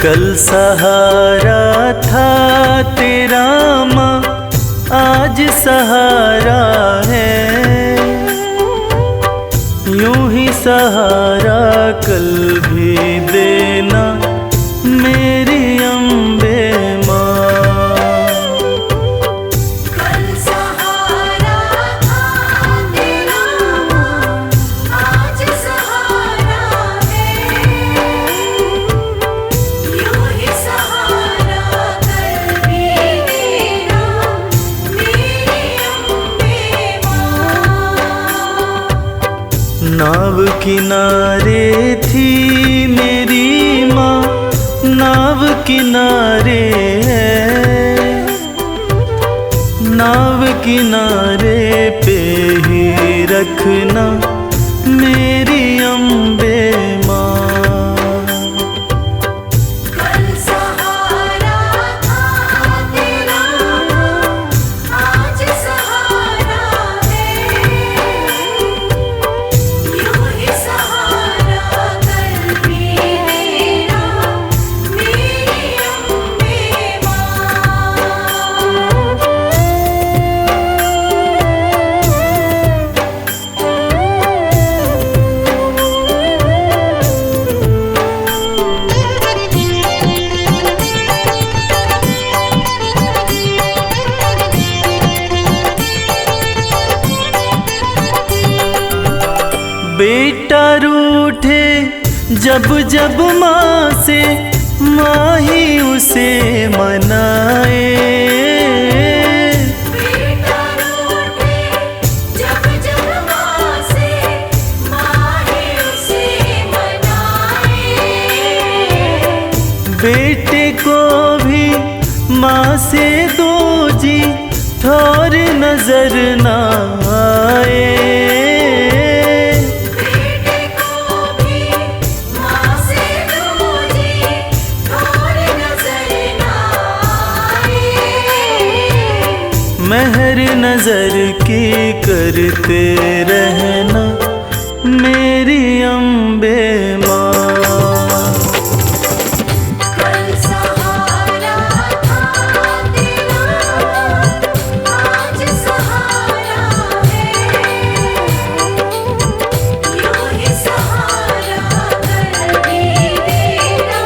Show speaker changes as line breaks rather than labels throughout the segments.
कल सहारा था तेरा माँ, आज सहारा है। यूं ही सहारा कल भी देना मेरी अम्बे माँ।
कल सहारा था तेरा माँ, आज सहारा है। यूं ही सहारा कल भी देना मेरी अम्बे माँ।
नाव किनारे थी मेरी माँ, नाव किनारे है। नाव किनारे पे ही रखना मेरी अम्बे माँ।
कल सहारा था तेरा माँ, आज सहारा है। यूं ही सहारा कल भी देना मेरी अम्बे माँ।
बेटा रूठे जब जब माँ से, माँ ही उसे मनाए।
बेटा रूठे जब जब माँ से, माँ ही उसे मनाए।
बेटे को भी माँ से दो जी, थोर नजर ना आए।
बेटे को भी माँ से दूजी और नजर ना आए।
मेहर नजर की करते रहना मेरी अम्बे माँ।
कल सहारा था तेरा माँ, आज सहारा है। यूं ही सहारा कल भी देना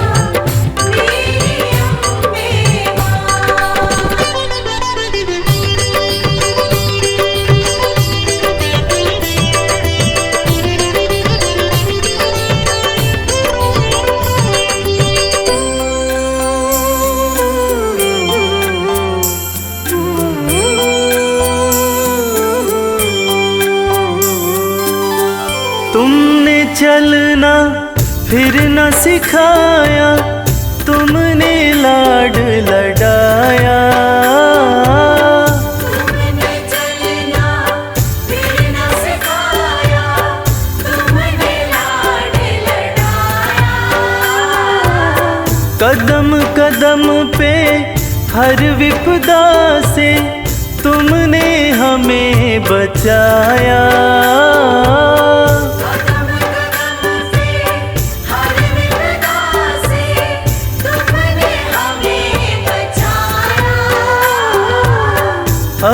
मेरी अम्बे
तुमने चलना फिर न सिखाया, तुमने लाड लडाया।
तुमने चलना फिर न सिखाया, तुमने लाड लडाया।
कदम कदम पे हर विपदा से तुमने हमें बचाया।
कदम कदम पे हर विपदा से तुमने हमें बचाया।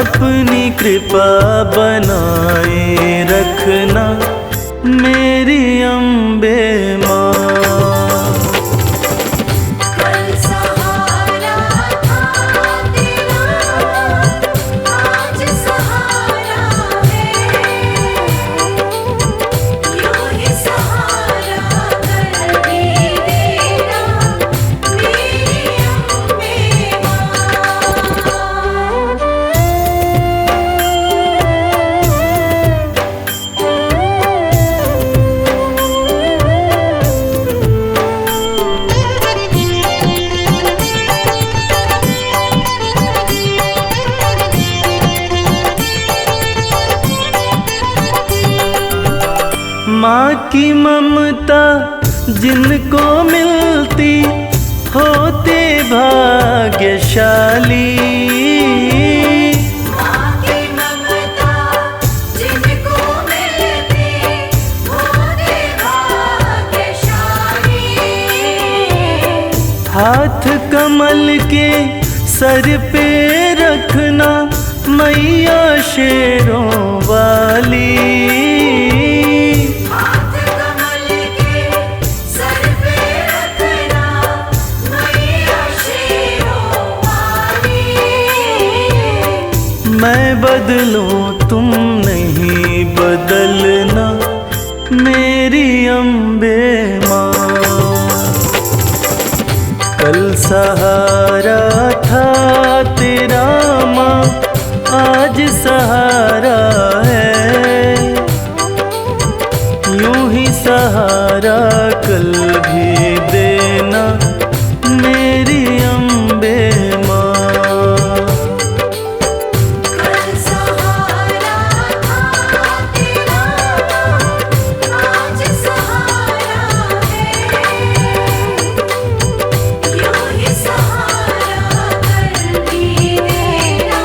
अपनी कृपा बनाए रखना मेरी अम्बे माँ।
कल सहारा था तेरा माँ, आज सहारा है। यूं ही सहारा कल भी देना मेरी अम्बे माँ।
माँ की ममता जिनको मिलती होते भाग्यशाली।
माँ की ममता जिनको मिलती होते भाग्यशाली।
सर पे रखना मैया शेरों वाली।
हाथ कमल के सर पे रखना मैया शेरों वाली।
मैं बदलूं तुम नहीं बदलना मेरी अम्बे माँ। कल सहारा था तेरा माँ, आज सहारा है। यूं ही सहारा कल भी देना मेरी अम्बे माँ।
कल सहारा था तेरा, आज सहारा है। यूं ही सहारा कल भी देना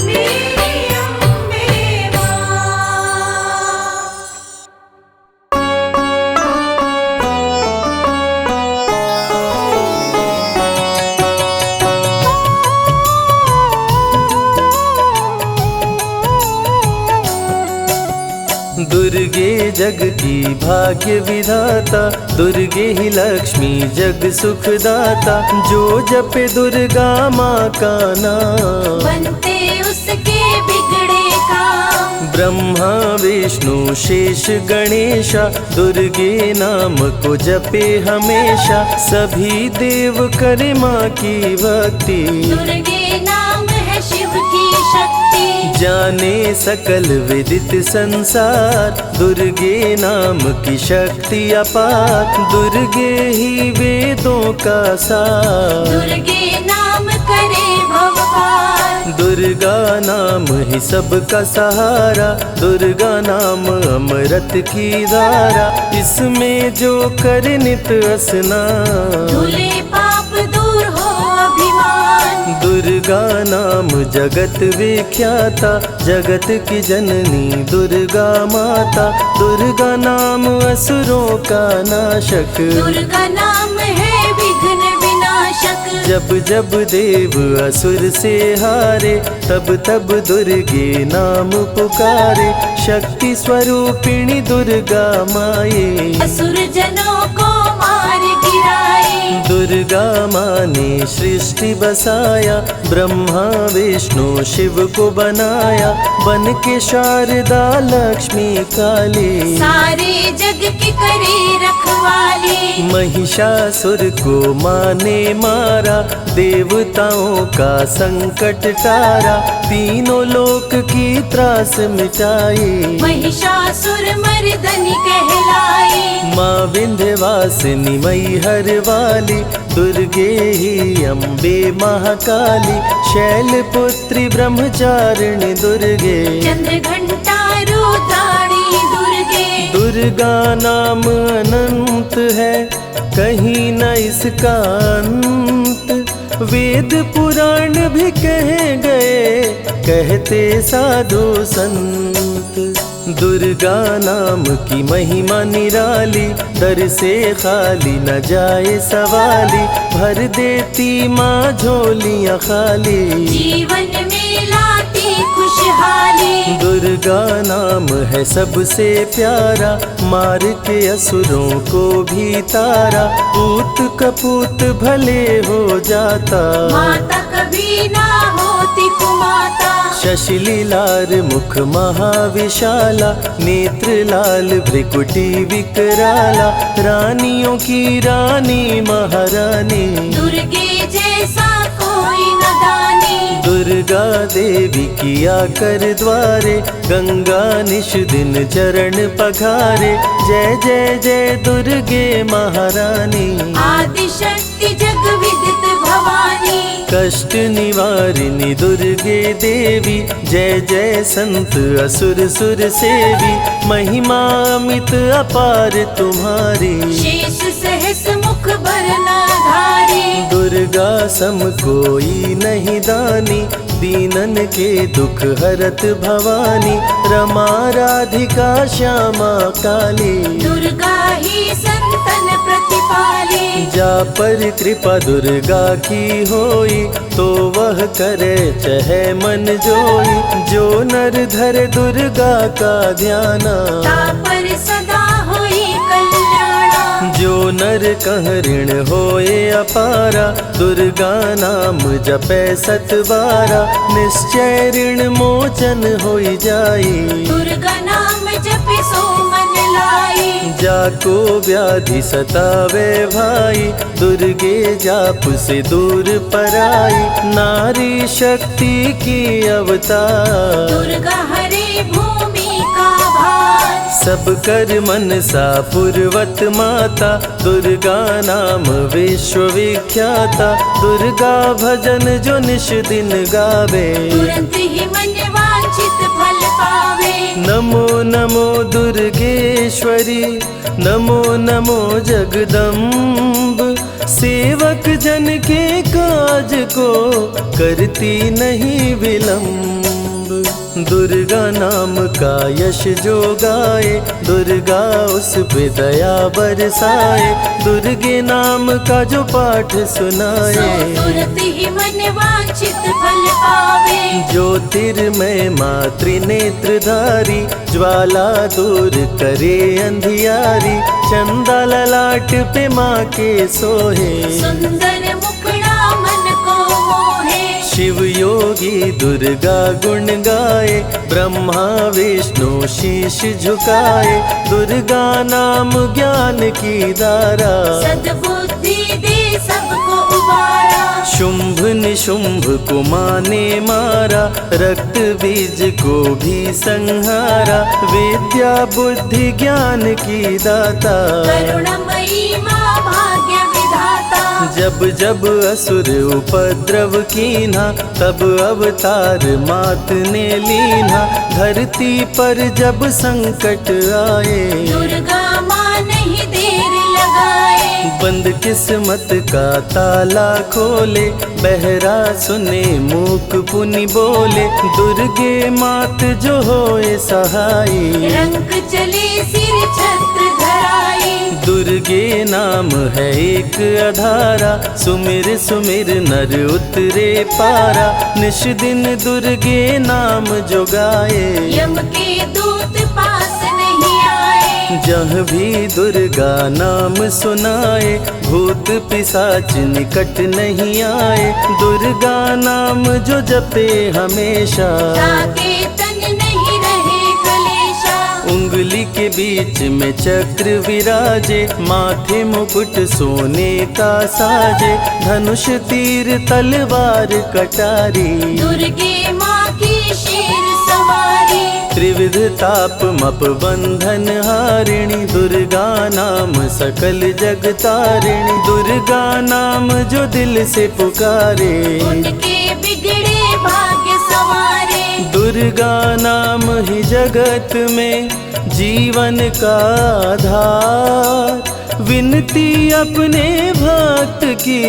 मेरी अम्बे माँ।
दुर्गे जग की भाग्य विधाता, दुर्गे ही लक्ष्मी जग सुखदाता। जो जपे दुर्गा माँ का नाम,
बनते उसके बिगड़े काम।
ब्रह्मा विष्णु शेष गणेशा, दुर्गे नाम को जपे हमेशा। सभी देव करे माँ की भक्ति,
दुर्गे नाम है शिव की शक्ति।
जाने सकल विदित संसार, दुर्गे नाम की शक्ति अपार। दुर्गे ही वेदों का सार,
दुर्गे नाम करे भवपार।
दुर्गा नाम ही सबका सहारा। दुर्गा नाम अमृत की धारा, इसमें जो करे नित स्नान।
धुले पाप दूर हो अभिमान।
दुर्गा नाम जगत विख्याता, जगत की जननी दुर्गा माता। दुर्गा नाम असुरों का नाशक,
दुर्गा नाम है विघ्न विनाशक।
जब जब देव असुर से हारे, तब तब दुर्गे नाम पुकारे। शक्ति स्वरूपिणी दुर्गा माये,
असुर जनों को मार गिराए।
दुर्गा माँ ने सृष्टि बसाया, ब्रह्मा विष्णु शिव को बनाया। बन के शारदा लक्ष्मी काली,
सारे जग की करे रखवाली।
महिषासुर को माँ ने मारा, देवताओं का संकट टारा। तीनों लोक की त्रास मिटाई,
महिषासुर मर्दनी कहलाई।
माँ विंध्यवासिनी मैहर वाली, दुर्गे ही अम्बे महाकाली। शैलपुत्री ब्रह्मचारिणी दुर्गे,
चंद्र घंटा रुद्राणी दुर्गे।
दुर्गा नाम अनंत है, कहीं न इसका अंत। वेद पुराण भी कह गए, कहते साधु संत। दुर्गा नाम की महिमा निराली, दर से खाली न जाए सवाली। भर देती माँ झोलियाँ खाली,
जीवन में लाती खुशहाली।
दुर्गा नाम है सबसे प्यारा, मार के असुरों को भी तारा। पूत कपूत भले हो जाता,
माता कभी ना होती कुमाता।
शशिलीलार मुख महाविशाला, नेत्र लाल भ्रिकुटी विकराला। रानियों की रानी महारानी,
दुर्गे जैसा कोई न दानी।
दुर्गा देवी किया कर द्वारे, गंगा निश दिन चरण पखारे। जय जय जय दुर्गे महारानी,
आदि शक्ति जग विदित भवानी।
कष्ट निवारिणी दुर्गे देवी, जय जय संत असुर सुर सेवी। महिमा अमित अपार तुम्हारी,
शेष सहस मुख बरनाधारी।
दुर्गा सम कोई नहीं दानी, दीनन के दुख हरत भवानी। रमा राधिका श्यामा काली,
दुर्गा ही संतन प्रतिपा। पाले।
जा पर कृपा दुर्गा की होई, तो वह करे चहे मन जोई। जो नर धरे दुर्गा का ध्याना,
तापर सदा होई कल्याणा।
जो नर कह ऋण होए अपारा, दुर्गा नाम जपे सत बारा। निश्चय ऋण मोचन होई जाई,
दुर्गा नाम जपे सो मन लाई।
जाको व्याधि सतावे भाई, दुर्गे जाप से दूर पराई। नारी शक्ति की अवतार,
दुर्गा हरे भूमि का भार।
सब कर मनसा पूर्वत माता, दुर्गा नाम विश्व विख्याता। दुर्गा भजन जो निश दिन गावे,
तुरंत ही मन वांछित फल पावे।
नमो नमो दुर्गेश्वरी, नमो नमो जगदम्ब। सेवक जन के काज को करती नहीं विलम्ब। दुर्गा नाम का यश जो गाए, दुर्गा उस पे दया बरसाए। दुर्गे नाम का जो पाठ
सो
सुनाए,
तुरंत ही मन वांछित फल पावे।
ज्योतिर्मय मातृ नेत्रधारी, ज्वाला दूर करे अंधियारी। चंदा ललाट पे माँ के सोहे,
सुंदर मुखड़ा मन को मोहे।
शिव योगी दुर्गा गुण गाए, ब्रह्मा विष्णु शीश झुकाए। दुर्गा नाम ज्ञान की धारा,
सद्बुद्धि दे सबको उबारा।
शुंभ निशुंभ को माने मारा, रक्त बीज को भी संहारा। विद्या बुद्धि ज्ञान की दाता,
करुणमयी माँ भाग्य विधाता।
जब जब असुर उपद्रव कीन्हा, तब अवतार मात ने लीन्हा। धरती पर जब संकट आए,
दुर्गा माँ नहीं देर लगाए।
बंद किस्मत का ताला खोले, बहरा सुने मूक पुनि बोले। दुर्गे मात जो होए सहाई,
रंग चले सिर छत्र धराई।
दुर्गे नाम है एक आधारा, सुमिर सुमिर नर उतरे पारा। निश दिन दुर्गे नाम जो गाए,
यम के दूत पास नहीं आए।
जहाँ भी दुर्गा नाम सुनाए, भूत पिशाच निकट नहीं आए। दुर्गा नाम जो जपे हमेशा,
ताके तन नहीं रहे कलेशा।
उंगली के बीच में चक्र विराजे, माथे मुकुट सोने का साजे। धनुष तीर तलवार कटारी,
दुर्गे माँ की शेर सवारी।
त्रिविध ताप मप बंधन हारिणी, दुर्गा नाम सकल जग तारिणी। दुर्गा नाम जो दिल से पुकारे,
उनके बिगड़े भाग्य सवारे।
दुर्गा नाम ही जगत में जीवन का आधार। विनती अपने भक्त की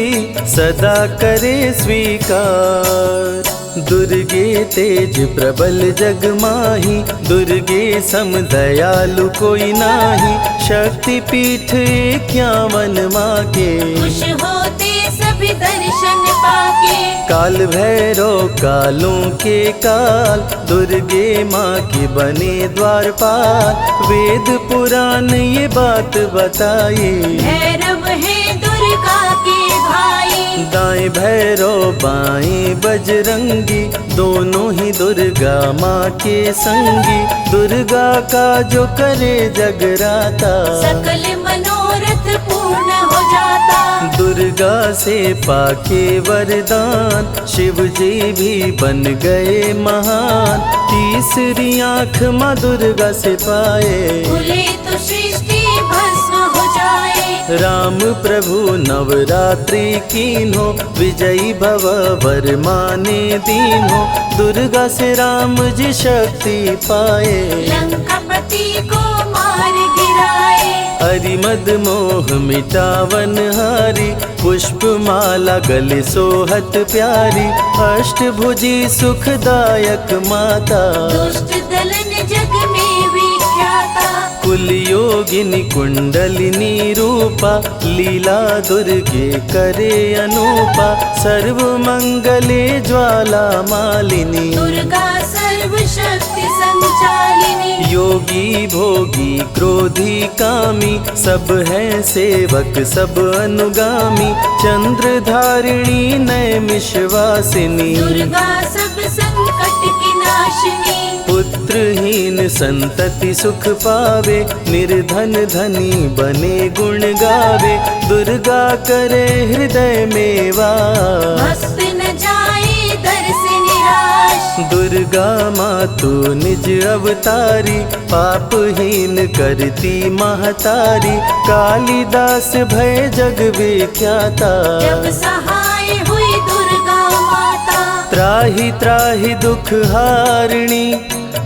सदा करे स्वीकार। दुर्गे तेज प्रबल जग माही, दुर्गे सम दयालु कोई नाही। शक्ति पीठ 51 माँ के,
खुश होते सभी दर्शन पाके।
काल भैरव कालों के काल, दुर्गे माँ के बने द्वारपाल। वेद पुराण ये बात बताए,
भैरव है दुर्गा के भाई।
दाएं भैरव बाएं बजरंगी, दोनों ही दुर्गा माँ के संगी। दुर्गा का जो करे जगराता,
सकल मनोरथ पूर्ण हो जाता।
दुर्गा से पाके वरदान, शिव जी भी बन गए महान। तीसरी आँख माँ दुर्गा से पाए,
खुले तो सृष्टि भस्म हो जाए।
राम प्रभु नवरात्रि कीन्हो, विजयी भव वर माने दीन्हो। दुर्गा से राम जी शक्ति पाए,
लंकापति को मार गिराए।
हरिमद मोह मिटावन हारी, पुष्प माला गले सोहत प्यारी। अष्टभुजी सुखदायक माता,
दुष्ट दलन जग में विख्याता।
कुल योगिनी कुंडलिनी रूपा, लीला दुर्गे करे अनूपा, सर्व मंगले ज्वाला मालिनी,
दुर्गा सर्वशक्ति संचालिनी।
योगी भोगी क्रोधी कामी, सब हैं सेवक सब अनुगामी, चंद्र धारिणी नैमिषवासिनी,
दुर्गा सब संकट की नाशिनी।
पुत्रहीन संतति सुख पावे, निर्धन धनी बने गुण गावे, दुर्गा करे हृदय में वास,
भक्त न जाए दर से निराश।
दुर्गा मातु निज अवतारी, पापहीन करती महतारी, कालिदास भय जग विख्याता,
जब सहाय हुई दुर्गा माता।
त्राहि त्राहि दुख हारिणी,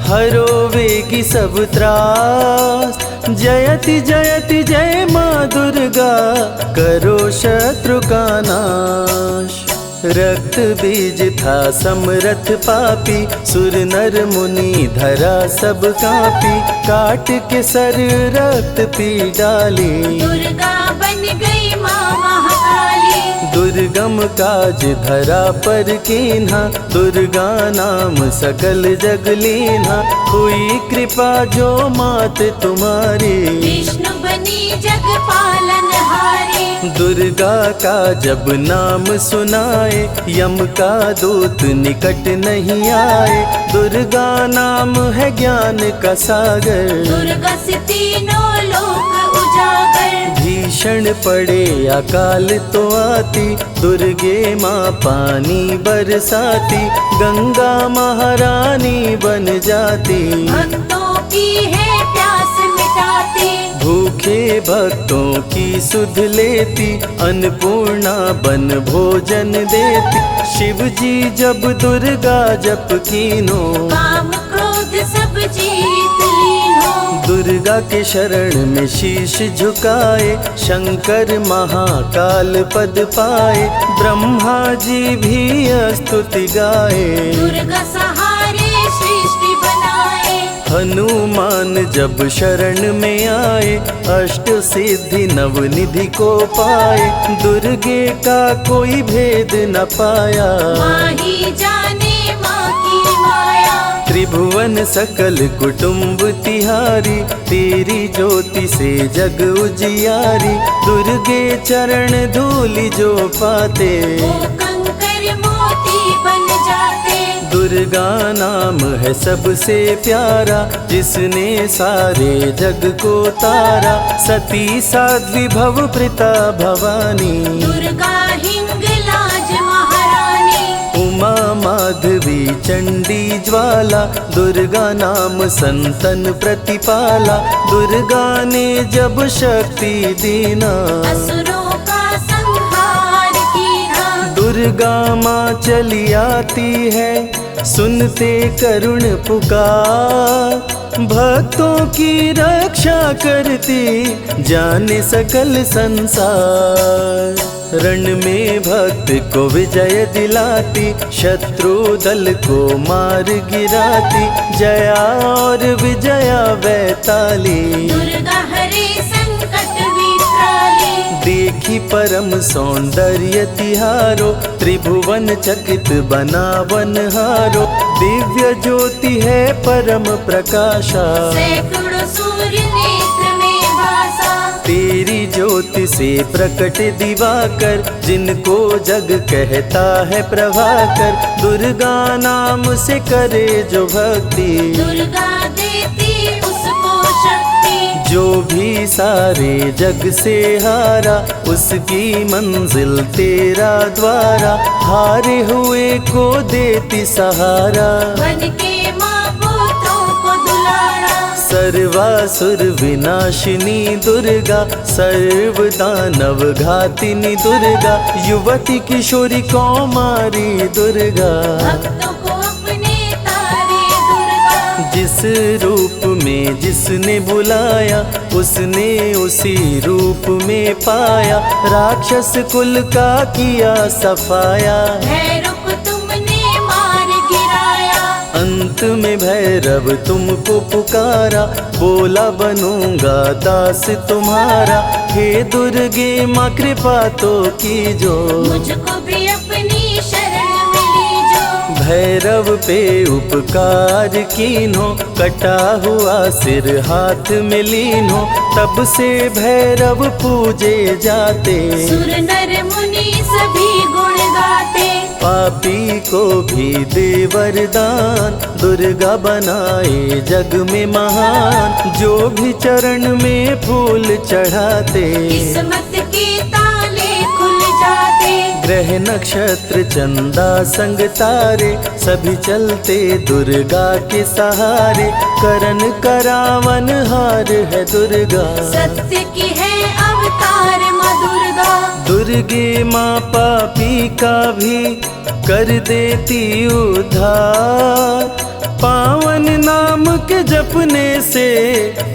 हरो वेगी सब त्रास, जयति जयति जय माँ दुर्गा, करो शत्रु का नाश। रक्त बीज था समरथ पापी, सुर नर मुनि धरा सब कापी, काट के सर रक्त पी डाली,
दुर्गा बन गई माँ महाकाली।
दुर्गम काज धरा पर कीन्हा, दुर्गा नाम सकल जग लीन्हा, हुई कृपा जो मात तुम्हारी,
विष्णु बनी जग पालनहारी।
दुर्गा का जब नाम सुनाए, यम का दूत निकट नहीं आए, दुर्गा नाम है ज्ञान का सागर,
दुर्गा से तीनों लोक उजागर।
भीषण पड़े अकाल तो आती, दुर्गे माँ पानी बरसाती, गंगा महारानी बन जाती,
भक्तों की है प्यास मिटाती,
भूखे भक्तों की सुध लेती, अन्नपूर्णा बन भोजन देती, शिव जी जब दुर्गा जप कीनो,
काम क्रोध सब जीत लीनो।
दुर्गा के शरण में शीश झुकाए, शंकर महाकाल पद पाए, ब्रह्मा जी भी स्तुति गाए,
दुर्गा सहारे सृष्टि बनाए।
हनुमान जब शरण में आए, अष्ट सिद्धि नवनिधि को पाए, दुर्गे का कोई भेद न पाया,
माँ ही जाने माँ की माया।
त्रिभुवन सकल कुटुंब तिहारी, तेरी ज्योति से जग उजियारी, दुर्गे चरण धूलि जो पाते,
वो कंकर मोती बन जाते।
दुर्गा नाम है सबसे प्यारा, जिसने सारे जग को तारा, सती साध्वी भव प्रीता भवानी,
दुर्गा हिंगलाज महारानी।
उमा माधवी चंडी ज्वाला, दुर्गा नाम संतन प्रतिपाला, दुर्गा ने जब शक्ति दीना,
असुरों का संहार कीना।
दुर्गा माँ चली आती है, सुनते करुण पुकार, भक्तों की रक्षा करती, जाने सकल संसार, रण में भक्त को विजय दिलाती, शत्रु दल को मार गिराती, जया और विजया वैताली,
दुर्गा हरे संकट विकराली।
देखी परम सौंदर्य तिहारो, त्रिभुवन चकित बनावन हारो, दिव्य ज्योति है परम प्रकाशा,
सैकड़ों सूर्य नेत्र में भासा।
तेरी ज्योति से प्रकट दिवाकर, जिनको जग कहता है प्रभाकर, दुर्गा नाम से करे जो भक्ति,
दुर्गा देती उसको शक्ति।
जो भी सारे जग से हारा, उसकी मंजिल तेरा द्वारा, हारे हुए को देती सहारा,
बन के माँ पुत्रों को दुलारा।
सर्वासुर विनाशिनी दुर्गा, सर्व दानव घातिनी दुर्गा, युवती किशोरी कौमारी दुर्गा,
भक्तों को अपने तारे दुर्गा।
जिस रूप में जिसने बुलाया, उसने उसी रूप में पाया, राक्षस कुल का किया सफाया,
भैरव को तुमने मार गिराया।
अंत में में भैरव तुमको पुकारा, बोला बनूंगा दास तुम्हारा। हे दुर्गे माँ कृपा तो कीजो,
मुझको भी अपनी शरण मिली जो।
भैरव पे उपकार कीन्हो, कटा हुआ सिर हाथ में लीन्हो। तब से भैरव पूजे जाते,
सुर नर मुनि सभी गुण गाते।
पापी को भी दे वरदान, दुर्गा बनाए जग में महान। जो भी चरण में फूल चढ़ाते,
किस्मत के ताले खुल जाते।
ग्रह नक्षत्र चंदा संग तारे, सभी चलते दुर्गा के सहारे। करन करावन हार है दुर्गा,
सत्य की है अवतार माँ दुर्गा।
दुर्गे माँ पापी का भी कर देती उद्धार। पावन नाम के जपने से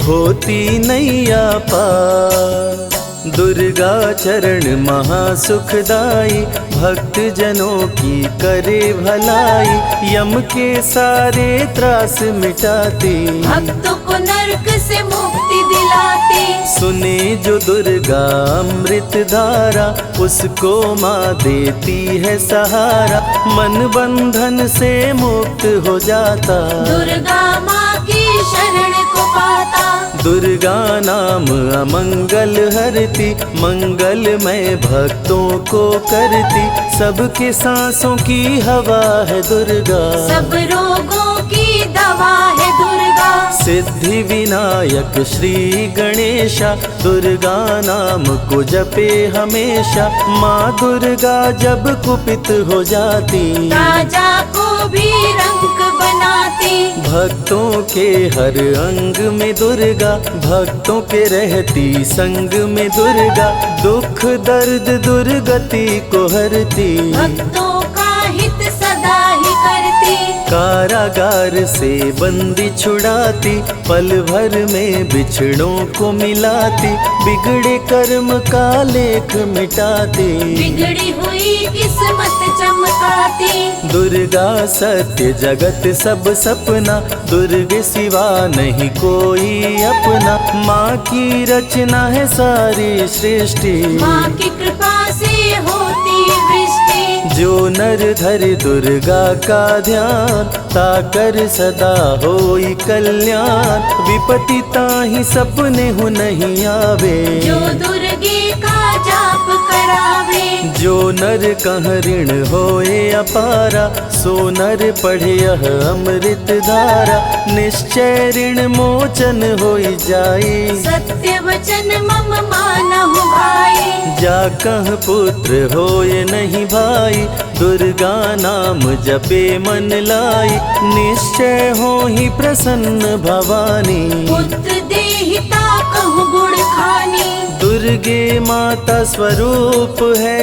होती नैया पार। दुर्गा चरण महासुखदाई, भक्त जनों की करे भलाई। यम के सारे त्रास मिटाती,
भक्तों को नरक से मुक्ति दिलाते।
सुने जो दुर्गा अमृत धारा, उसको माँ देती है सहारा। मन बंधन से मुक्त हो जाता,
दुर्गा माँ की शरण को पाता।
दुर्गा नाम अमंगल हरती, मंगलमय भक्तों को करती। सबके सांसों की हवा है दुर्गा,
सब रोगों की दवा है दुर्गा।
सिद्धि विनायक श्री गणेशा, दुर्गा नाम को जपे हमेशा। माँ दुर्गा जब कुपित हो जाती,
राजा को भी रंग बनाती।
भक्तों के हर अंग में दुर्गा, भक्तों के रहती संग में दुर्गा। दुख दर्द दुर्गति को हरती,
भक्तों का हित सदा ही करती।
कारागार से बंदी छुड़ाती, पल भर में बिछड़ों को मिलाती। बिगड़े कर्म का लेख मिटाती,
बिगड़ी हुई किस्मत चमकाती।
दुर्गा सत्य जगत सब सपना, दुर्गे सिवा नहीं कोई अपना। माँ की रचना है सारी सृष्टि,
माँ की कृपा से होती वृष्टि।
जो नर धरे दुर्गा का ध्यान, ताकर सदा होई कल्याण। विपत्ति ताहि सपने हो नहीं आवे,
जो दुर्गे का जाप करावे।
जो नर कह ऋण होए अपारा, सो नर पढ़े यह अमृत धारा। निश्चय ऋण मोचन होई जाई,
सत्य वचन मम मानहु भाई।
जा कह पुत्र होए नहीं भाई, दुर्गा नाम जपे मन लाई। निश्चय हो ही प्रसन्न भवानी,
पुत्र देहिता कहूँ गुण खानी।
दुर्गे माता स्वरूप है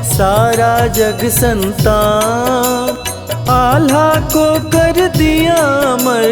सारा जग संतान। आल्हा को कर दिया अमर,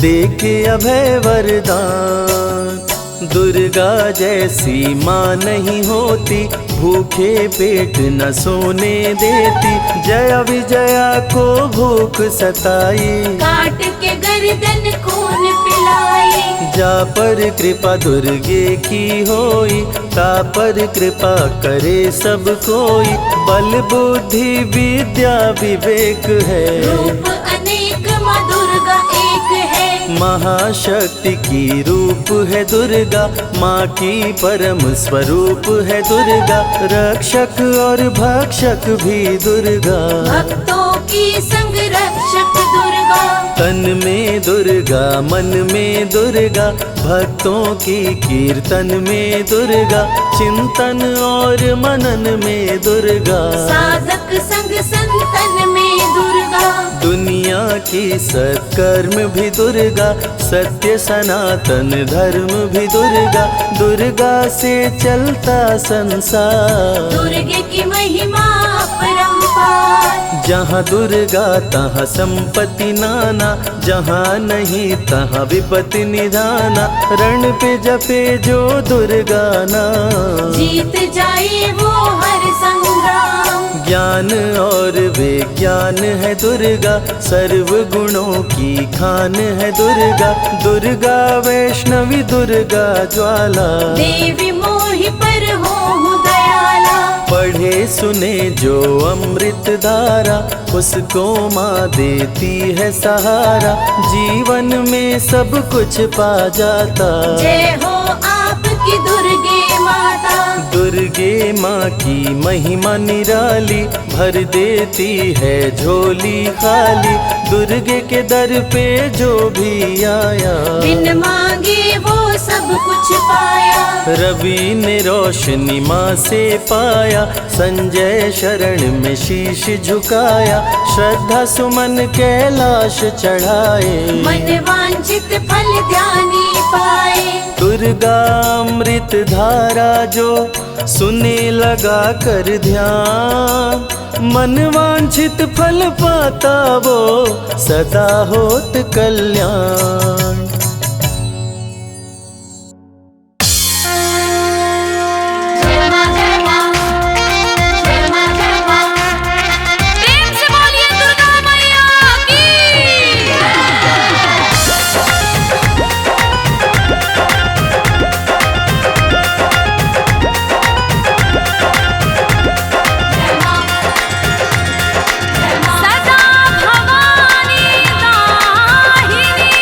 देके अभय वरदान। दुर्गा जैसी माँ नहीं होती, भूखे पेट न सोने देती। जया विजया को भूख सताई,
काट के गर्दन खून पिलाई।
जा पर कृपा दुर्गे की होई, ता पर कृपा करे सब कोई। बल बुद्धि विद्या विवेक है,
रूप अनेक माँ दुर्गा एक है।
महाशक्ति की रूप है दुर्गा, माँ की परम स्वरूप है दुर्गा। रक्षक और भक्षक भी दुर्गा,
भक्तों की संग रक्षक दुर्गा।
तन में दुर्गा मन में दुर्गा, भक्तों की कीर्तन में दुर्गा। चिंतन और मनन में दुर्गा,
साधक संग संतन में दुर्गा।
दुनिया की सत्कर्म भी दुर्गा, सत्य सनातन धर्म भी दुर्गा। दुर्गा से चलता संसार,
दुर्गे की महिमा अपरंपार।
जहाँ दुर्गा तहाँ संपत्ति नाना, जहाँ नहीं तहाँ विपत्ति निधाना। रण पे जपे जो दुर्गा नाम,
जीत जाए वो हर संग संग्राम।
ज्ञान और विज्ञान है दुर्गा, सर्व गुणों की खान है दुर्गा। दुर्गा वैष्णवी दुर्गा ज्वाला,
देवी मोहि पर हो दयाला।
पढ़े सुने जो अमृत धारा, उसको माँ देती है सहारा। जीवन में सब कुछ पा जाता।
जय हो आपकी दुर्गे माता।
दुर्गे माँ की महिमा निराली, भर देती है झोली खाली। दुर्गे के दर पे जो भी आया,
बिन मांगे वो सब कुछ पाया।
रवि ने रोशनी माँ से पाया, संजय शरण में शीश झुकाया। श्रद्धा सुमन कैलाश चढ़ाए,
मन वांछित फल ध्यानी पाए।
दुर्गा अमृत धारा जो सुने लगा कर ध्यान, मन वांछित फल पाता वो सदा होत कल्याण।
प्रेम से बोलिए दुर्गा मैया की। सदा भवानी दाहिनी,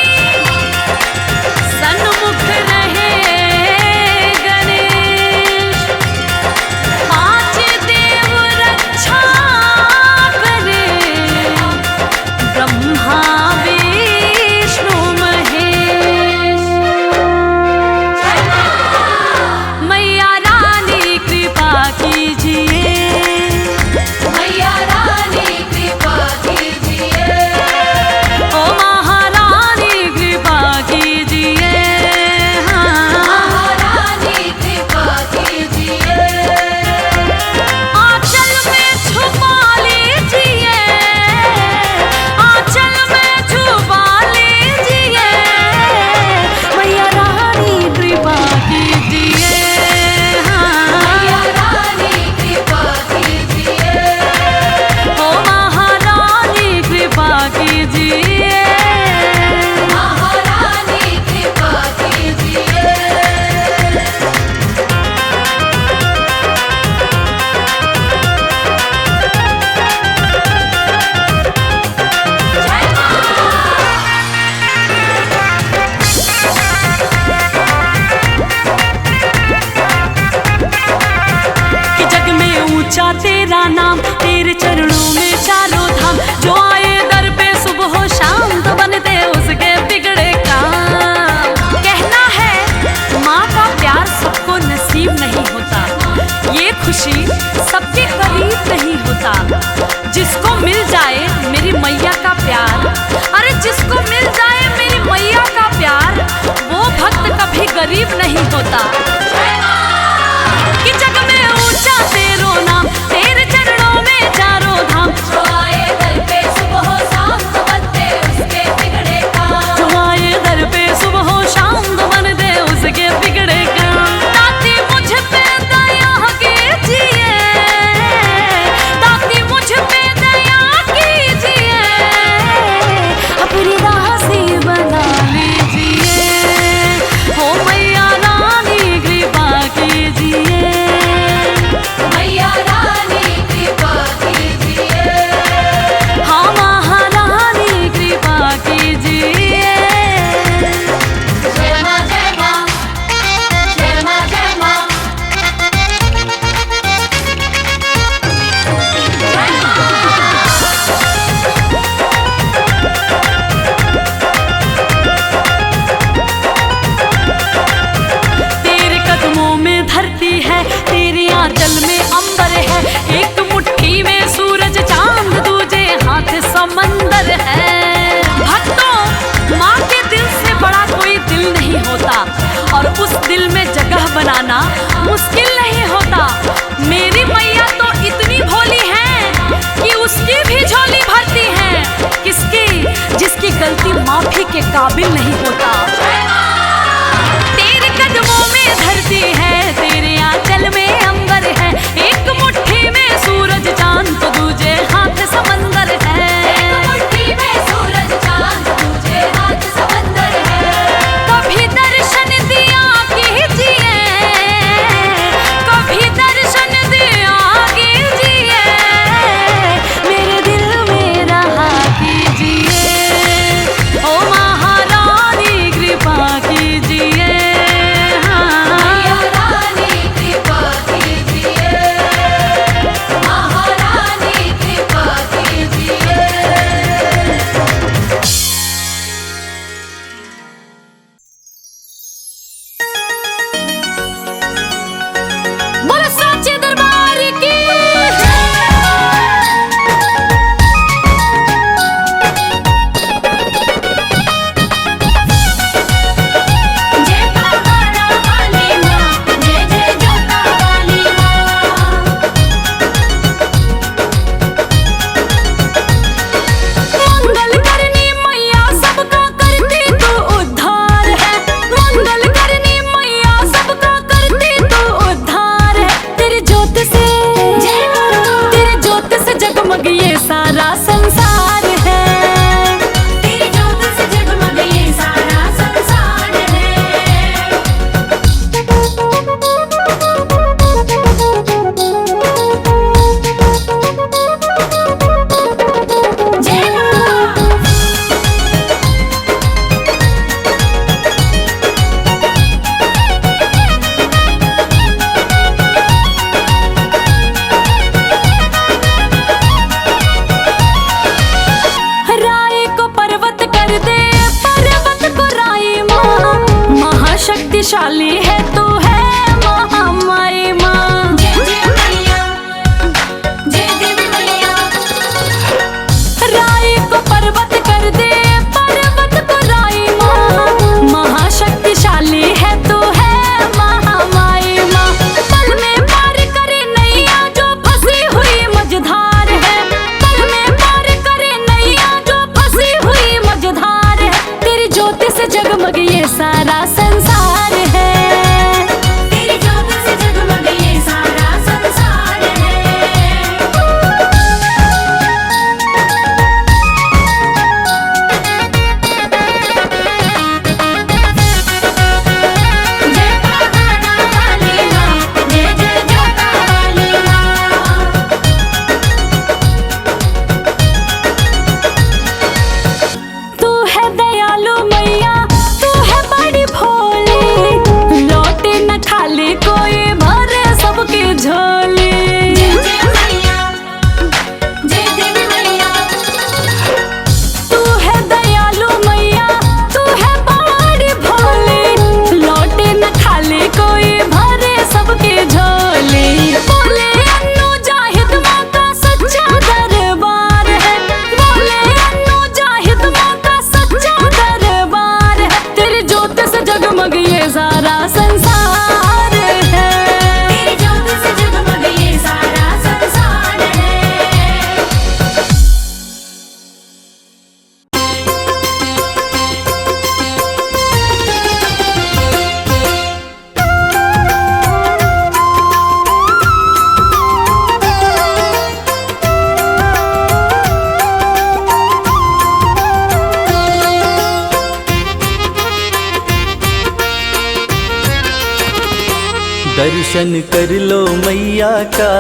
दर्शन कर लो मैया का,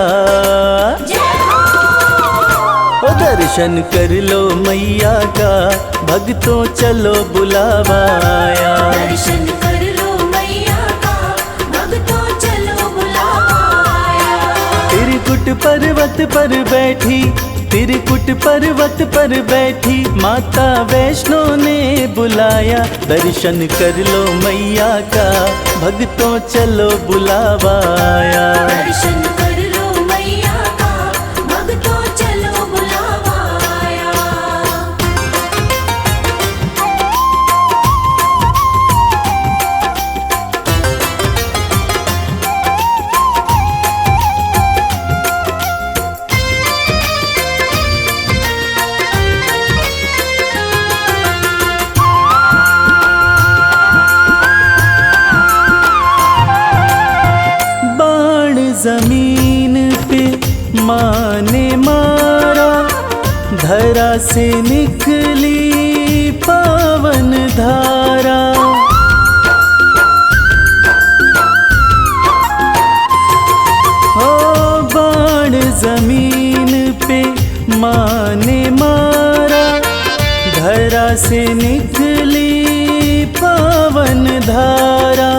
ओ दर्शन कर लो मैया का, भक्तों चलो बुलावा आया।
दर्शन कर लो मैया का, भक्तों चलो बुलावा आया।
त्रिकुट पर्वत पर बैठी, त्रिकुट पर्वत पर बैठी माता वैष्णो ने बुलाया। दर्शन कर लो मैया का, भक्तों चलो बुलावा आया।
दर्शन कर लो मैया का, भक्तों चलो बुलावा आया।
जमीन पे माँ ने मारा, धरा से निकली पावन धारा। ओ बाण जमीन पे माँ ने मारा, धरा से निकली पावन धारा।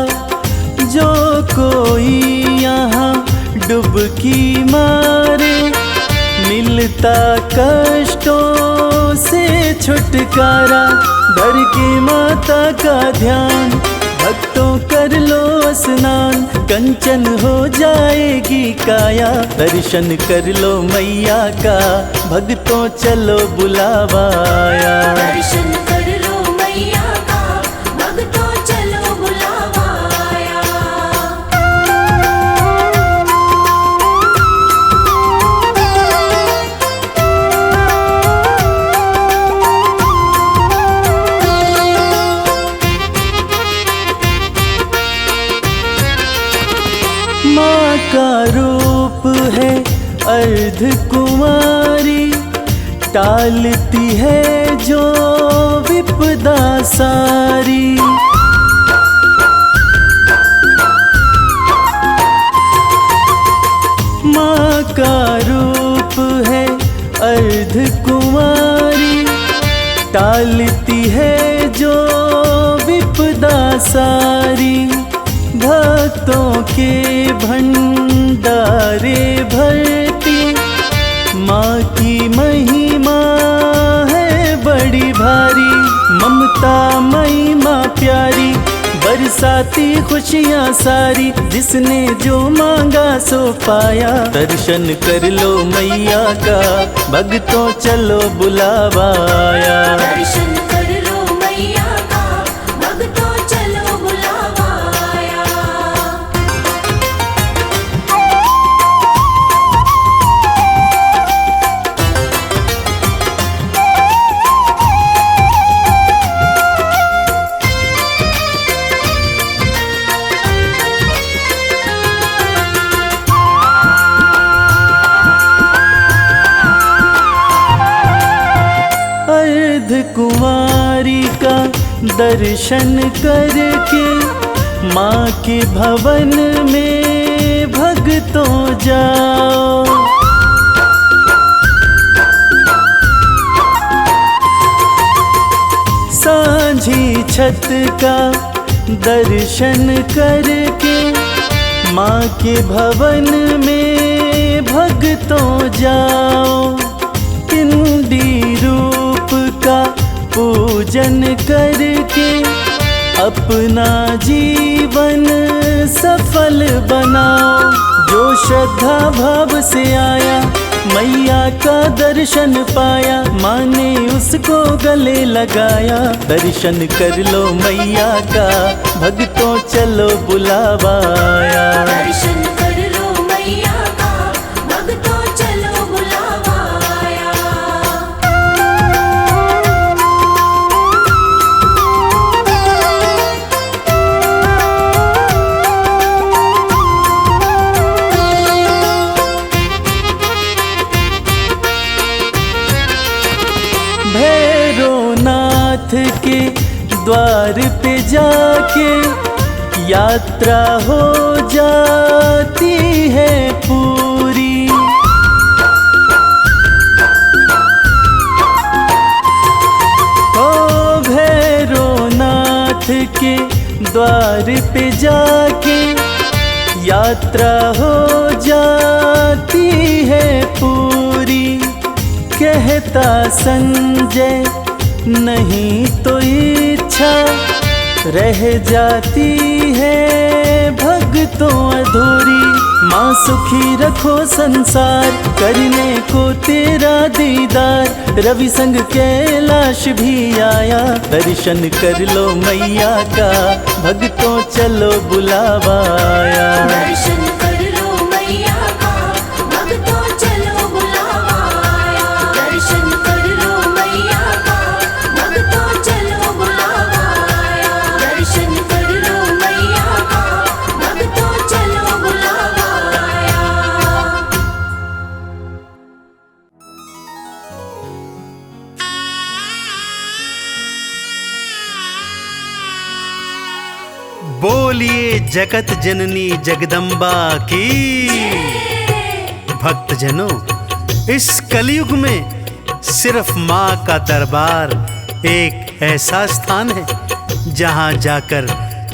जो कोई यहाँ डुबकी मारे, मिलता कष्टों से छुटकारा। धर के माता का ध्यान, भक्तों कर लो स्नान, कंचन हो जाएगी काया। दर्शन कर लो मैया का, भक्तों चलो बुलावा आया।
दर्शन कर लो मैया का, भक्तों चलो बुलावा आया।
माँ का रूप है अर्ध कुमारी, टालती है जो विपदा सारी। माँ का रूप है अर्ध कुमारी, टालती है जो विपदा सारी। भक्तों के भंडारे भरती माँ की महिमा है बड़ी भारी। ममता मई माँ प्यारी, बरसाती खुशियाँ सारी। जिसने जो मांगा सो पाया। दर्शन कर लो मैया का, भक्तों चलो बुलावा आया।
दर्शन कर लो मैया का, भक्तों चलो बुलावा आया।
अर्ध कुंवारी का दर्शन करके, माँ के भवन में भक्तों जाओ। सांझी छत का दर्शन करके, माँ के भवन में भक्तों जाओ। पिंडी रूप का पूजन करके, अपना जीवन सफल बनाओ। जो श्रद्धा भाव से आया, मैया का दर्शन पाया। माँ ने उसको गले लगाया। दर्शन कर लो मैया का, भक्तों चलो बुलावा आया।
दर्शन कर लो मैया का, भक्तों चलो बुलावा आया।
भैरवनाथ के द्वार पे जाके यात्रा हो जाती है पूरी। ओ भैरवनाथ के द्वार पे जाके यात्रा हो जाती है पूरी। कहता संजय नहीं तो इच्छा रह जाती है भक्तों अधूरी। माँ सुखी रखो संसार करने को तेरा दीदार। रवि संग कैलाश भी आया दर्शन कर लो मैया का। भक्तों चलो बुलावा आया।
दर्शन कर लो मैया का, भक्तों चलो बुलावा आया। दर्शन कर लो मैया का, भक्तों चलो बुलावा आया। दर्शन कर लो मैया का, भक्तों चलो बुलावा आया।
बोलिए जगत जननी जगदम्बा की। भक्तजनों, इस कलयुग में सिर्फ माँ का दरबार एक ऐसा स्थान है जहाँ जाकर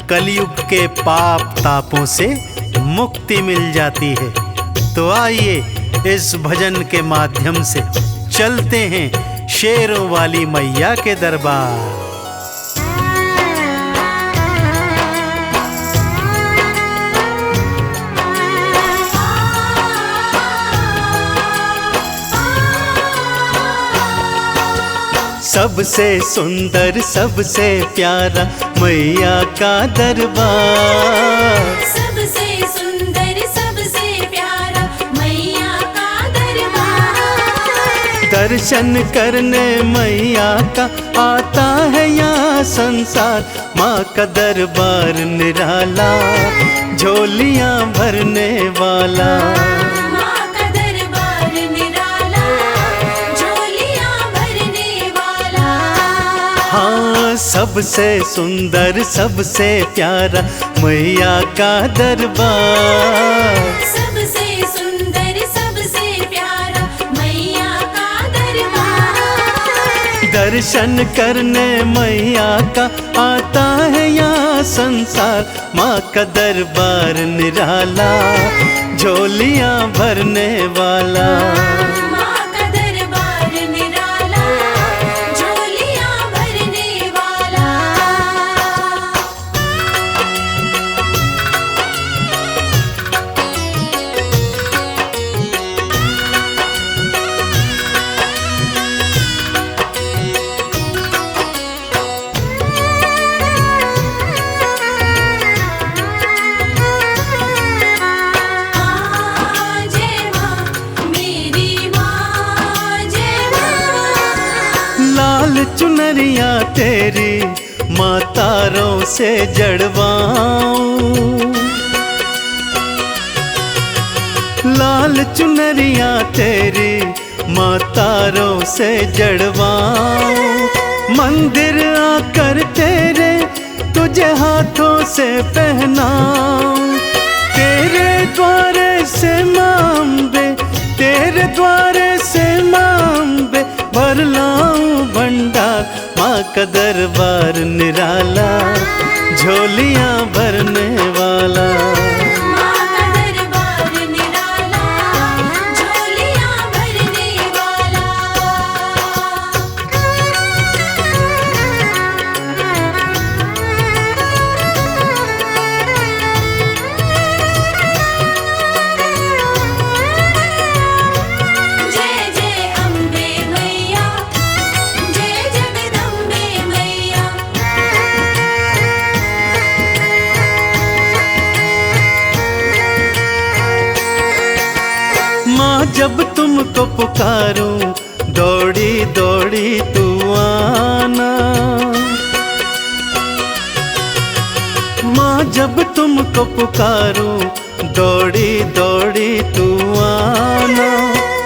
कलयुग के पाप तापों से मुक्ति मिल जाती है। तो आइए इस भजन के माध्यम से चलते हैं शेरों वाली मैया के दरबार। सबसे सुंदर सबसे प्यारा मैया का दरबार।
सबसे सुंदर सबसे प्यारा मैया का दरबार।
दर्शन करने मैया का आता है यहाँ संसार। माँ का दरबार निराला झोलियाँ भरने वाला।
माँ का दरबार निराला झोलियाँ भरने वाला।
हाँ, सबसे सुंदर सबसे प्यारा मैया का दरबार।
सबसे सुंदर सबसे प्यारा मैया का दरबार।
दर्शन करने मैया का आता है यहाँ संसार। माँ का दरबार निराला झोलियाँ भरने वाला।
माँ का दरबार निराला झोलियाँ भरने वाला। जय माँ मेरी माँ, जय माँ।
लाल चुनरिया तेरी मातारों से जड़वाऊं। लाल चुनरिया तेरी मातारों से जड़वाऊं। मंदिर आकर तेरे तुझे हाथों से पहनाऊं। तेरे द्वारे से मांबे, तेरे द्वारे से मांबे भर लाऊं भंडार। माँ का दरबार निराला झोलियाँ भरने वाला।
माँ का दरबार निराला झोलियाँ भरने वाला। जय जय अम्बे मैया, जय जगदम्बे मैया।
माँ जब तुमको पुकारूं दौड़ी दौड़ी तू आना। माँ जब तुमको पुकारूं दौड़ी दौड़ी तू आना।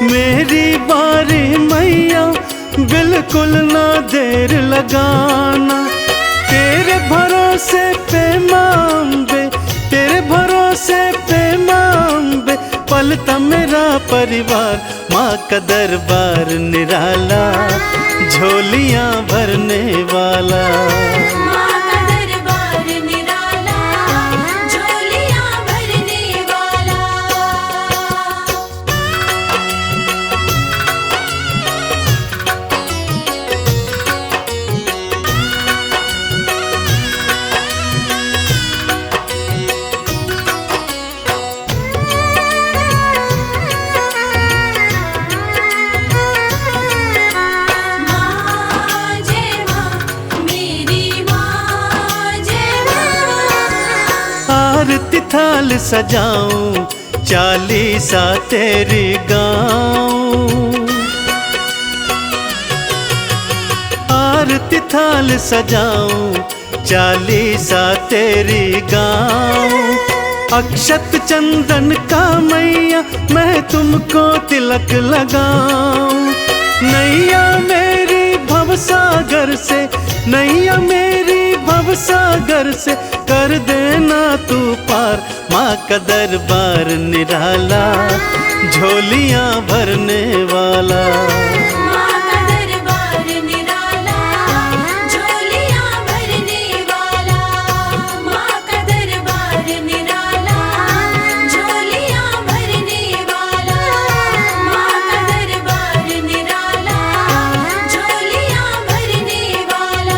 मेरी बारी मैया बिल्कुल ना देर लगाना।
तेरे भरोसे पे मांबे, तेरे भरोसे पे मांबे, पलता मेरा परिवार। माँ का दरबार निराला, झोलियाँ भरने वाला।
माँ का दरबार निराला, झोलियाँ भरने वाला। माँ जय माँ, मेरी माँ जय माँ।
आरती थाल सजाऊं, चालीसा तेरी गाऊं। आरती थाल सजाऊं, चालीसा तेरी गाऊं। अक्षत चंदन का मैया मैं तुमको तिलक लगाऊं। नैया मेरी भवसागर से, नैया मेरी भवसागर से कर देना तू पार। माँ का दरबार निराला, झोलियाँ भरने वाला।
माँ का दरबार निराला, झोलियाँ भरने वाला। माँ का दरबार निराला, झोलियाँ भरने वाला। माँ का दरबार निराला, झोलियाँ भरने वाला।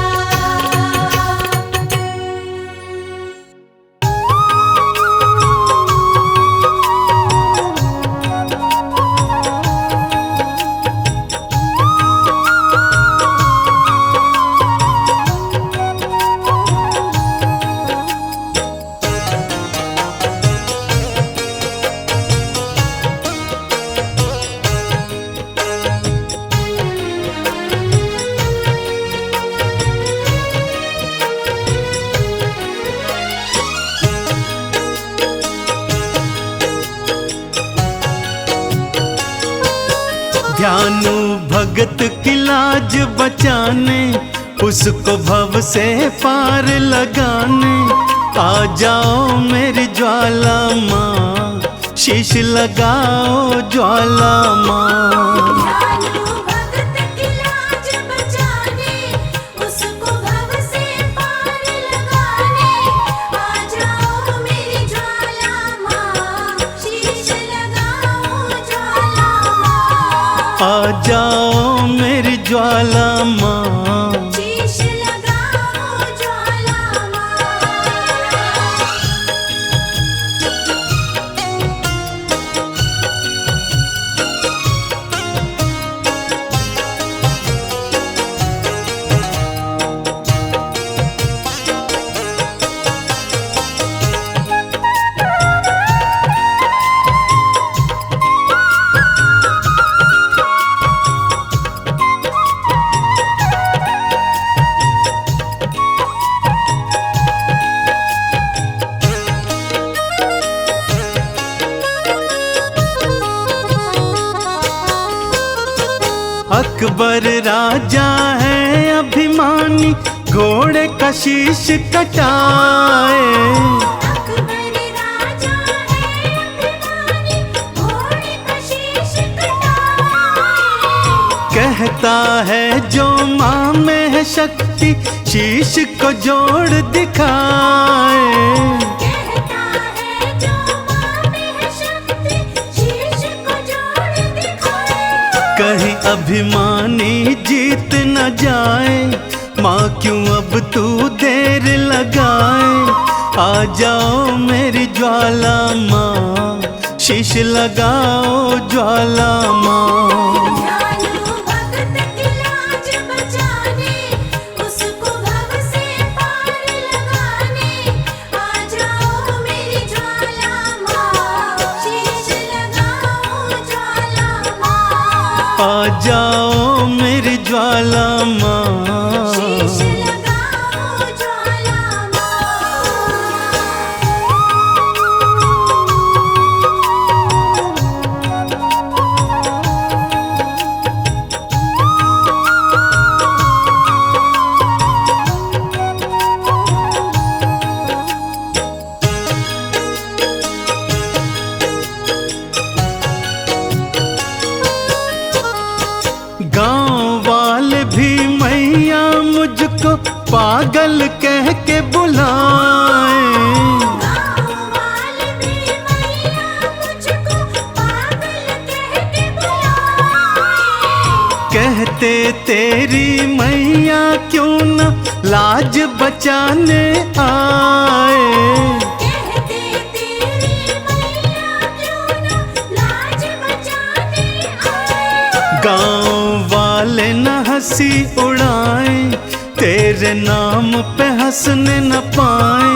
ध्यानु भगत की लाज बचाने, उसको भव से पार लगाने। आ जाओ मेरी ज्वाला माँ, शीश लगाओ ज्वाला माँ।
ध्यानु भगत की लाज बचाने, उसको भव से पार लगाने। आ जाओ मेरी ज्वाला माँ, शीश लगाओ ज्वाला माँ।
आ जाओ मेरी ज्वाला माँ।
शीश लगाओ ज्वाला माँ।
अकबर राजा है अभिमानी, घोड़े का शीश कटाए।
अकबर राजा है अभिमानी, घोड़े का शीश कटाए।
कहता है जो माँ में है शक्ति, शीश को जोड़ दिखाए।
कहता है जो माँ में है शक्ति, शीश को जोड़ दिखाए।
कहीं अभिमानी जीत न जाए, माँ क्यों अब तू देर लगाए। आ जाओ मेरी ज्वाला माँ, शीश लगाओ ज्वाला माँ।
ध्यानु भगत की लाज बचाने, उसको भव से पार लगाने। आ जाओ मेरी ज्वाला माँ, शीश लगाओ ज्वाला माँ।
आ जाओ मेरी ज्वाला माँ।
शीश लगाओ ज्वाला माँ।
पागल कह के बुलाए।
गाँव वाले भी मैया मुझको पागल कह के बुलाए।
कहते तेरी मैया क्यों न लाज बचाने आए।
कहते तेरी मैया क्यों न लाज बचाने आए।
गाँव वाले न हंसी उड़ाए, तेरे नाम पे हंसने न पाए।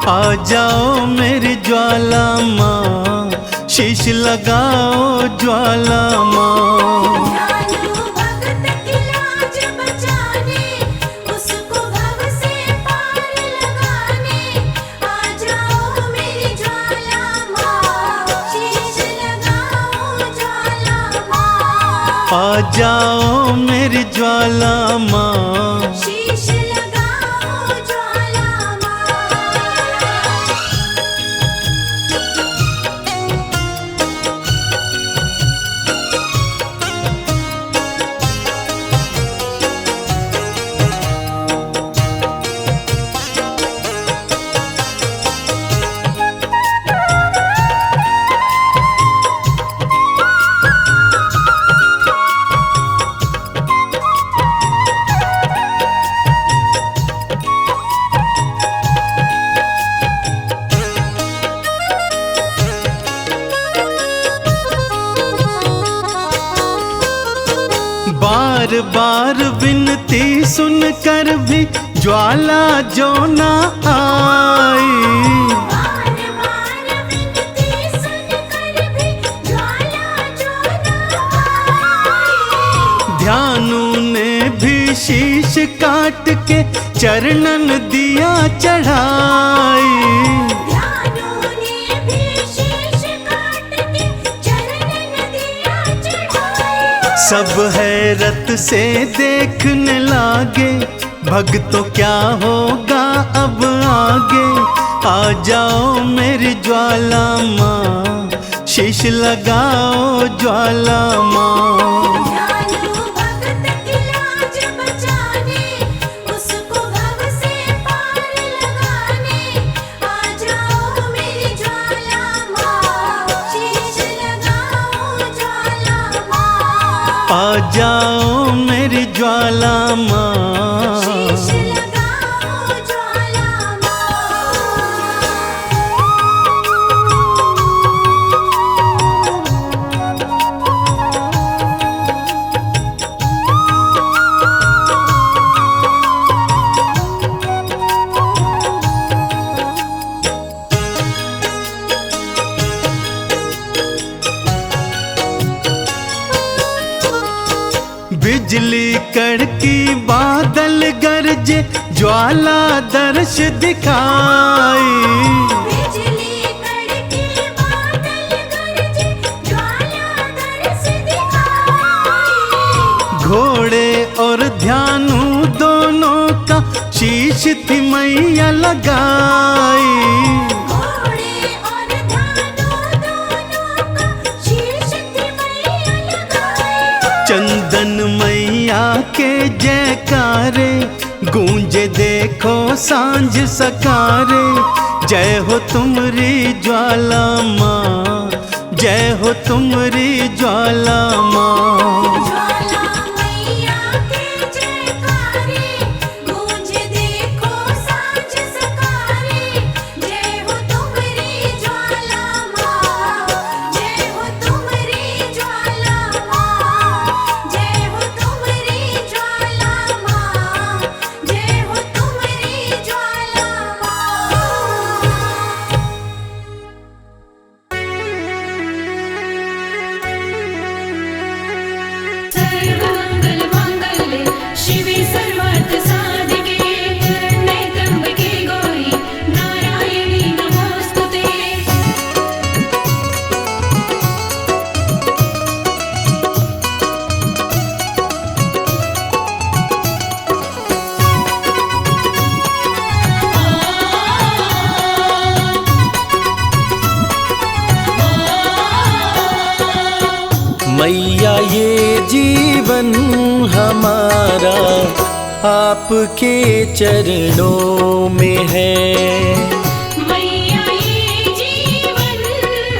आ जाओ मेरी ज्वाला माँ, शीश लगाओ ज्वाला माँ।
जानो भगत की लाज बचाने, उसको भव से पार लगाने। आ जाओ मेरी ज्वाला माँ, शीश लगाओ ज्वाला माँ।
आ जाओ मेरी ज्वाला माँ।
शीश लगाओ ज्वाला माँ।
बार बार विनती सुनकर भी ज्वाला जो न आई।
बार बार विनती सुनकर भी ज्वाला जो न आई।
ध्यानु ने भी शीश काट के चरणन दिया चढ़ाई।
ध्यानु ने भी शीश काट के चरणन दिया चढ़ाई।
सब हैरत से देखने लागे, भक्तों क्या होगा अब आगे। आ जाओ मेरी ज्वाला माँ, शीश लगाओ ज्वाला माँ।
जानो भगत की लाज बचाने, उसको भव से पार लगाने। आ जाओ मेरी ज्वाला माँ, शीश लगाओ ज्वाला माँ।
आ जाओ मेरी ज्वाला माँ।
शीश लगाओ ज्वाला माँ।
बिजली कड़की बादल गरजे, ज्वाला दर्श दिखाई।
बिजली कड़की बादल गरजे, ज्वाला दर्श दिखाई।
घोड़े और ध्यानु दोनों का शीश थी मैया लगाई।
घोड़े और ध्यानु दोनों का शीश थी मैया लगाई।
चंदन मैया के जयकारे गूंजे देखो सांझ सकारे। जय हो तुमरी ज्वाला माँ, जय हो तुमरी ज्वाला माँ।
ज्वाला मैया के जयकारे, गूंज देखो सांझ सकारे। जय हो तुमरी ज्वाला माँ, जय हो तुमरी ज्वाला माँ। जय हो तुमरी ज्वाला माँ, जय हो तुमरी ज्वाला माँ।
सर्वमंगल मांगल्ये शिवे सर्वार्थ साधिके नैतंबिके गौरी नारायणी नमोस्तुते।
मैया ये जीवन हमारा आपके चरणों में है।
मैया ये जीवन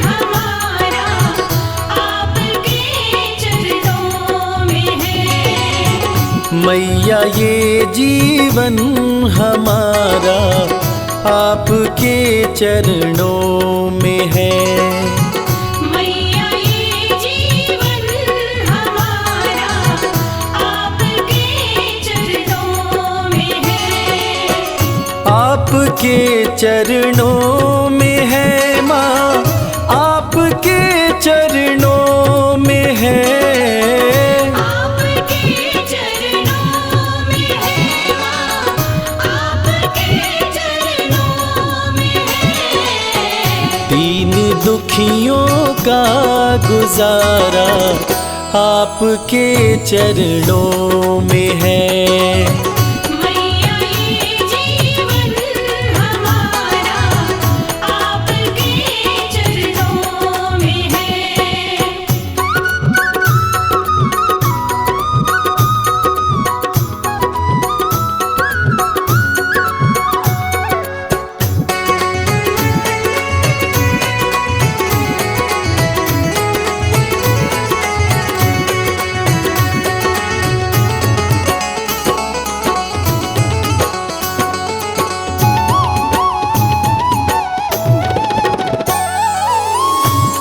हमारा आपके चरणों में है।
मैया ये जीवन हमारा आपके चरणों में है।
मैया ये जीवन हमारा आपके चरणों में है।
आपके चरणों में है माँ, आपके चरणों में है।
आपके चरणों में है माँ, आपके चरणों में है।
दीन दुखियों का गुजारा आपके चरणों में है।
मैया ये जीवन हमारा आपके चरणों में है।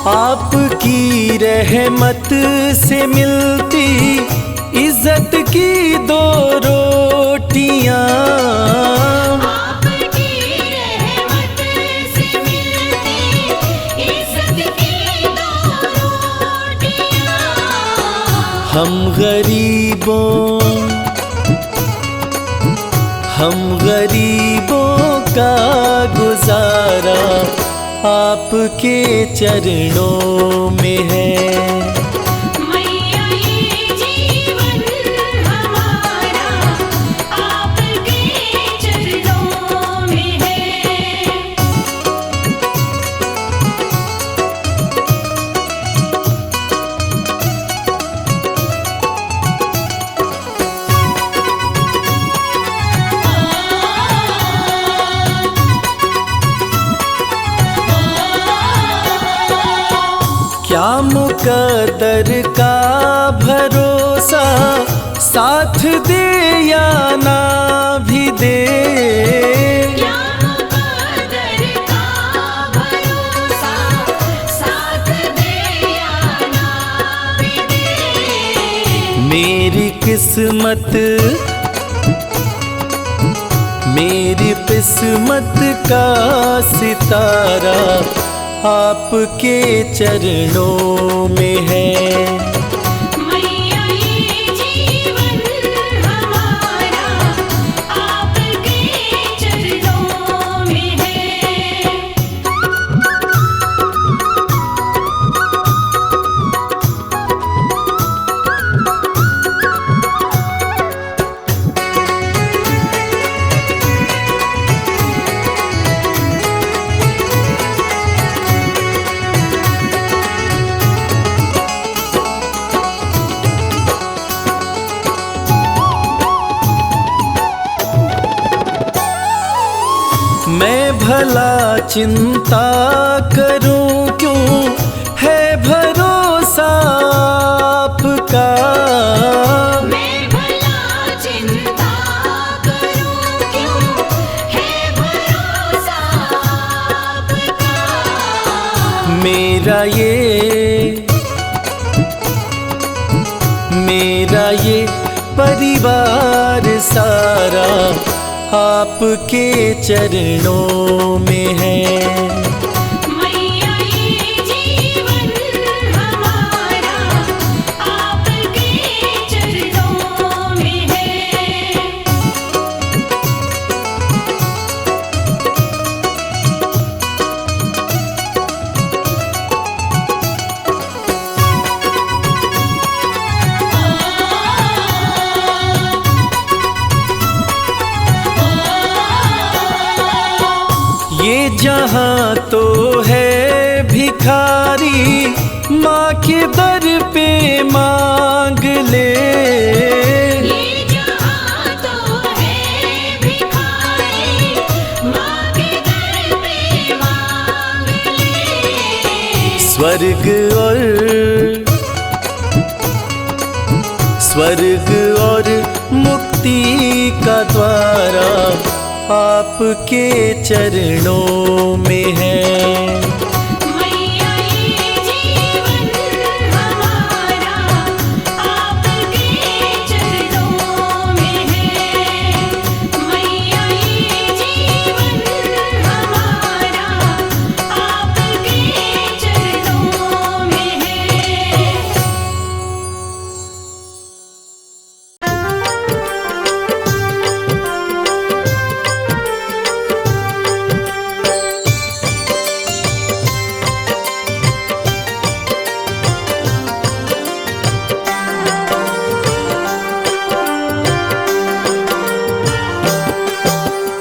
आपकी रहमत से मिलती इज्जत की दो रोटियां।
आपकी रहमत से मिलती इज्जत की दो रोटियां।
हम गरीबों का गुजारा आपके चरणों में है।
मैया ये जीवन हमारा आपके चरणों में है।
क्या मुकद्दर का भरोसा साथ दे या ना भी दे।
क्या मुकद्दर का भरोसा साथ दे या ना भी दे।
मेरी किस्मत का सितारा आपके चरणों में है।
मैया ये जीवन हमारा आपके चरणों में है।
मैं भला चिंता करूं क्यों है भरोसा आपका।
मैं भला चिंता करूं क्यों है भरोसा आपका।
मेरा ये परिवार सारा आपके चरणों में है।
मैया ये जीवन हमारा आपके चरणों में है।
ये जहाँ तो है भिखारी माँ के दर पे मांग ले।
ये जहाँ तो
स्वर्ग और मुक्ति का द्वारा आपके चरणों में है।
मैया ये जीवन हमारा आपके चरणों में है। मैया ये जीवन हमारा आपके चरणों में है।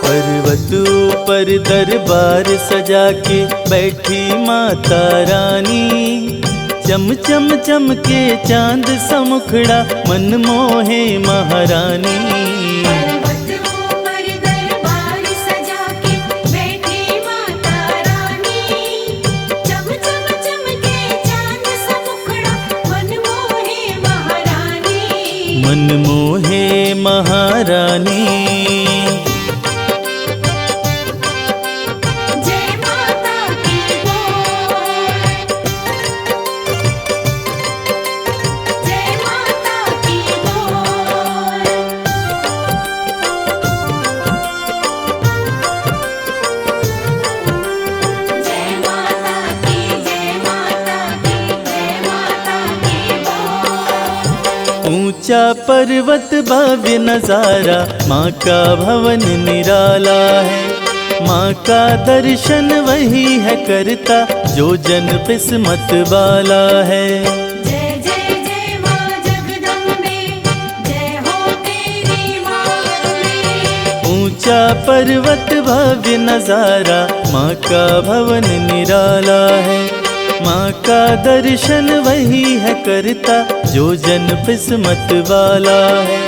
पर्वत ऊपर दरबार सजा के बैठी माता रानी, चम चम चमके चांद सा मुखड़ा मन मोहे महारानी।
पर्वत ऊपर दरबार सजा के बैठी माता रानी, चम चम चमके चांद सा मुखड़ा मन मोहे महारानी।
मन मोहे महारानी।
जय माता की बोल, जय माता की बोल। जय माता की, जय माता की, जय माता की बोल।
ऊंचा पर्वत भव्य नजारा, माँ का भवन निराला है। माँ का दर्शन वही है करता जो जन किस्मत वाला है।
जय जय जय माँ जगदम्बे, जय हो तेरी माँ।
ऊंचा पर्वत भव्य नजारा, माँ का भवन निराला है। माँ का दर्शन वही है करता जो जन किस्मत वाला है।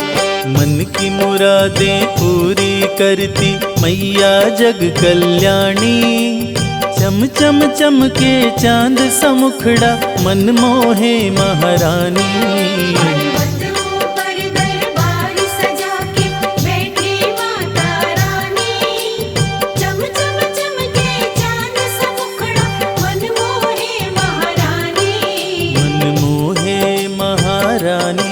मन की मुरादें पूरी करती मैया जग कल्याणी, चम चम चमके चांद सा मुखड़ा मन मोहे महारानी।
पर्वत ऊपर दरबार सजा के बैठी माता रानी, चम चम चमके चांद सा मुखड़ा मन मोहे महारानी।
मन मोहे महारानी।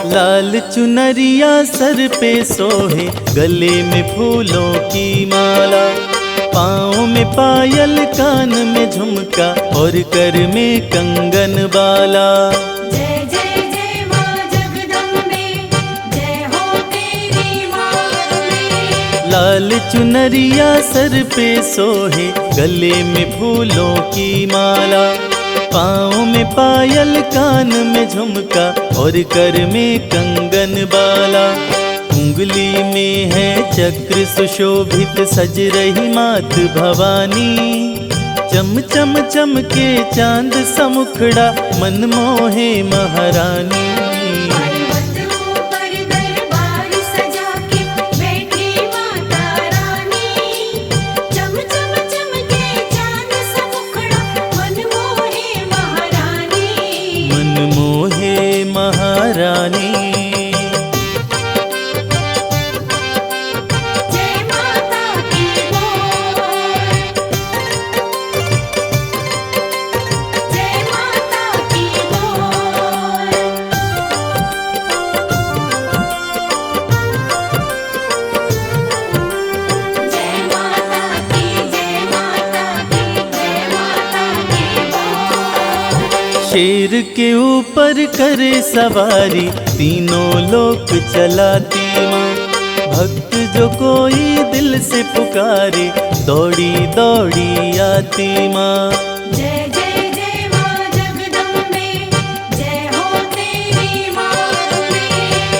लाल चुनरिया सर पे सोहे, गले में फूलों की माला। पाँव में पायल, कान में झुमका और कर में कंगन बाला।
जय जय जय माँ जगदम्बे, जय हो तेरी माँ।
लाल चुनरिया सर पे सोहे, गले में फूलों की माला। पाँव में पायल, कान में झुमका और कर में कंगन बाला। उंगली में है चक्र सुशोभित, सज रही मात भवानी। चम चम चमके चांद सा मुखड़ा मन मोहे महारानी।
पर्वत ऊपर दरबार सजा के बैठी माता रानी, चम चम चमके चांद सा मुखड़ा मन मोहे महारानी।
मन मोहे महारानी।
जय माता की बोल, जय माता की बोल। जय माता की, जय माता की, जय माता की बोल।
शेर के ऊपर करे सवारी, तीनों लोक चलाती माँ। भक्त जो कोई दिल से पुकारे, दौड़ी दौड़ी आती माँ।
जय जय जय माँ जगदम्बे, जय हो तेरी माँ।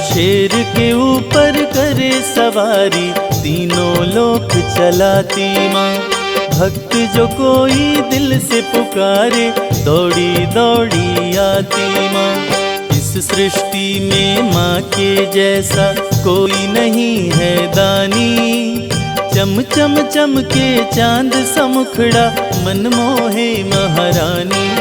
शेर के ऊपर करे करे सवारी, तीनों लोक चलाती माँ। भक्त जो कोई दिल से पुकारे, दौड़ी दौड़ी आती माँ। इस सृष्टि में माँ के जैसा कोई नहीं है दानी। चम चम चम के चांद सा मुखड़ा, मन मोहे महारानी।